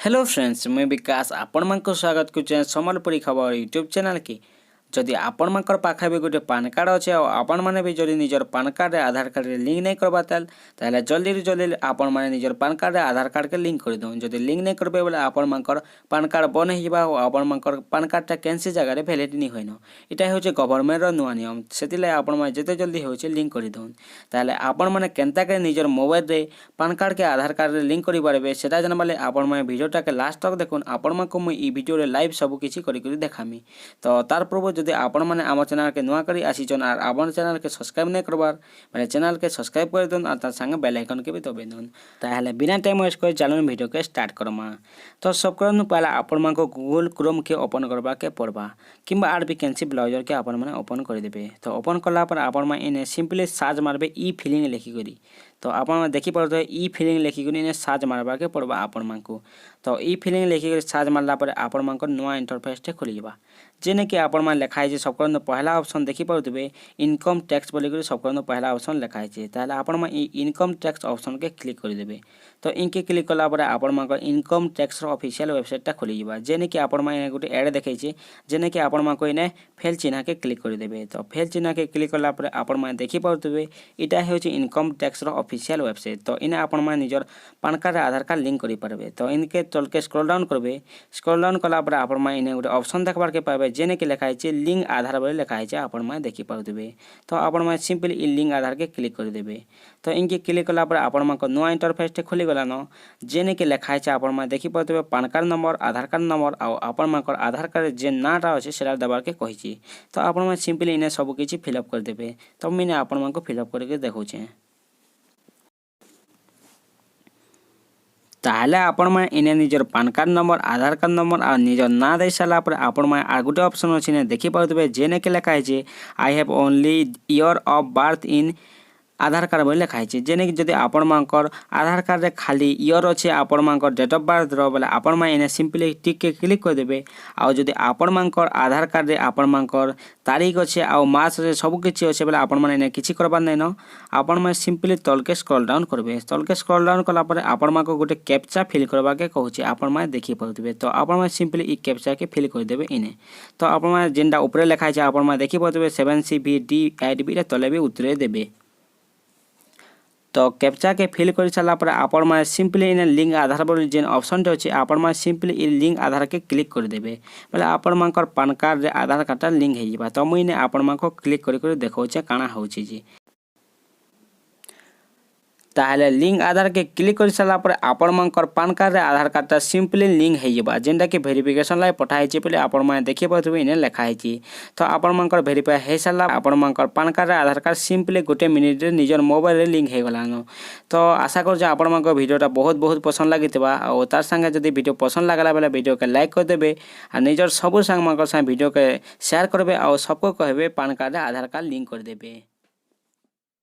Hello friends मैं विकास आपण मान स्वागत कर सम्बलपुरी खबर यूट्यूब चैनल की जदि आपण मानकर पाखे भी गोटे पान कार्ड अच्छे आपण मैंने भी जदि निजर पान कार्ड आधार कार्ड लिंक नहीं करवा ताले जल्दी जल्दी आपण मैंने निजर पान कार्ड आधार कार्ड के लिंक कर दो जदि लिंक नहीं करबे बोले आपण मानकर पान कार्ड बन हो आपण मानकर पान कार्डटा कैंसी जगह भैलिडिटी नहीं होइन इटा होचे गवर्नमेंट नुआ नियम से आपण मैंने जिते जल्दी होचे लिंक कर दो ताले आपण मैंने केनता के निजर मोबाइल रे पान कार्ड के आधार कार्ड लिंक करि पारबे सेटा जानबाले आपण मैंने वीडियोटा के लास्ट तक देखुन आपण मानको मुई ई वीडियो रे लाइव सब किछि करि देखामी तो तार पूर्व जदि आपण मैंने आम चैनल के नुआ करी आसीचन और आम चैनल के सब्सक्राइब नहीं करबार मैंने चैनल के सब्सक्राइब कर दून और तार संगे बेल आइकन के भी दबे दून ताहले बिना टाइम वेस्ट कर चलन वीडियो के स्टार्ट करमा। तो सब करन पहला आपण मान को गूगल क्रोम के ओपन करबा के पड़बा किंबा आर वैकेंसी ब्राउजर के आपण मैंने ओपन कर देबे। तो ओपन करला पर आपण मैंने इने सिंपली सर्च मारबे ई फिलिंग लिखि करी तो आपण देखि पड़तो ई फिलिंग लिखि करी इने सर्च मारबा के पड़बा आपण मान को। तो ई फिलिंग लिखि करी सर्च मारला पर आपण मान को नुआ इंटरफेस टे खुली जाबा जेने कि आपण मान लिखाई जे सब करन पहला ऑप्शन देखि पड़तबे इनकम टैक्स बोली करी सब करन पहला ऑप्शन लिखाई जे ताले आपण मान इनकम टैक्स ऑप्शन के क्लिक कर देबे। तो इनके क्लिक कला पर आपण मान को इनकम टैक्स रो ऑफिशियल वेबसाइट टा खुली जाबा जेने कि आपण मान गोटे ऐड देखाई जे जेने कि आपण मान को इने फेल चिन्ह के क्लिक कर देबे। तो फेल चिन्ह के क्लिक कला पर आपण मान देखि पड़तबे इटा होची इनकम टैक्स रो ऑफिशियल वेबसाइट। तो इने आपण मान निजर पान कार्ड आधार कार्ड लिंक करि पारबे। तो इनके तल के स्क्रॉल डाउन करबे स्क्रॉल डाउन कला पर आपण मान इने गोटे ऑप्शन देखबार के पाबे जेने कि लिखाई जे लिंक आधार बोली लिखाई जे आपण मान देखि पाउतबे। तो आपण मान सिंपली इ लिंक आधार के क्लिक कर देबे। तो इनके क्लिक कला पर आपण मान को नुआ इंटरफेस टे खुली गला न जेने कि लिखाई जे आपण मान देखि पाउतबे पान कार्ड नंबर आधार कार्ड नंबर आ आपण मान को आधार कार्ड जे नाटा अछि सेरा दबार के कहिछि। तो आपण मान सिंपली इने सब किछि फिल अप कर देबे। तो मैंने आपण मान को फिल अप करके देखौछे ताहले आपण में इने निजर पान कार्ड नंबर आधार कार्ड नंबर और निजर ना दे सारा पर आपण में आ गोटे ऑप्शन अछि ने देखि पाउतबे जेने के लिखा है I have only year of birth in Aadhaar card बोले लिखाई है जेने कि जदि आपण मानकर आधार कार्ड रे खाली ईयर अच्छे आपण मानकर डेट ऑफ बर्थ रो बोले आपण मा इने सिंपली टिक के क्लिक कर देबे। आ जदि आपण मानकर आधार कार्ड रे आपण मानकर तारीख अच्छे आ मास रे सब किछि अच्छे बोले आपण माने इने किछि करबार नै न आपण मा सिंपली तल के स्क्रॉल डाउन करबे। तल के स्क्रॉल डाउन कला पर आपण मा को गोटे कैप्चा फिल करबा के कहूछि आपण मा देखि पाउतबे। तो आपण मा सिंपली ई कैप्चा के फिल कर देबे इने। तो आपण मा जेंडा ऊपर लिखा है आपण मा देखि पाउतबे 7CVD8B रे तले भी उतरे देबे। तो कैप्चा के फिल कर सारा पर आपण मा सिंपली इन लिंक आधार बोली जेन ऑप्शन टे अछि आपण मा सिंपली इ लिंक आधार के क्लिक कर देबे बोले आपण मानकर पान कार्ड रे आधार कार्ड लिंक हे जिबा। तो मुई ने आपण मा को क्लिक कर देखौ छे काना होछि जी ताहले लिंक आधार के क्लिक कर सारा पर आपण मानकर पान कार्ड रे आधार कार्ड सिंपली लिंक हे जिबा जेंडा कि वेरिफिकेशन लाई पठाई छि पले आपण मा देखि पाथबे इने लिखाई छि। तो आपण मानकर वेरीफाई हे सारा आपण मानकर पान कार्ड रे आधार कार्ड सिंपली गोटे मिनिट रे निजर मोबाइल रे लिंक हे गलानो। तो आशा कर जे आपण मानकर वीडियोटा बहुत पसंद लागितबा और तार संगे जदि वीडियो पसंद लागला बेले वीडियो के लाइक कर देबे आ निजर सब संग मानकर संग वीडियो के शेयर करबे और सबको कहबे पान कार्ड रे आधार कार्ड लिंक कर देबे।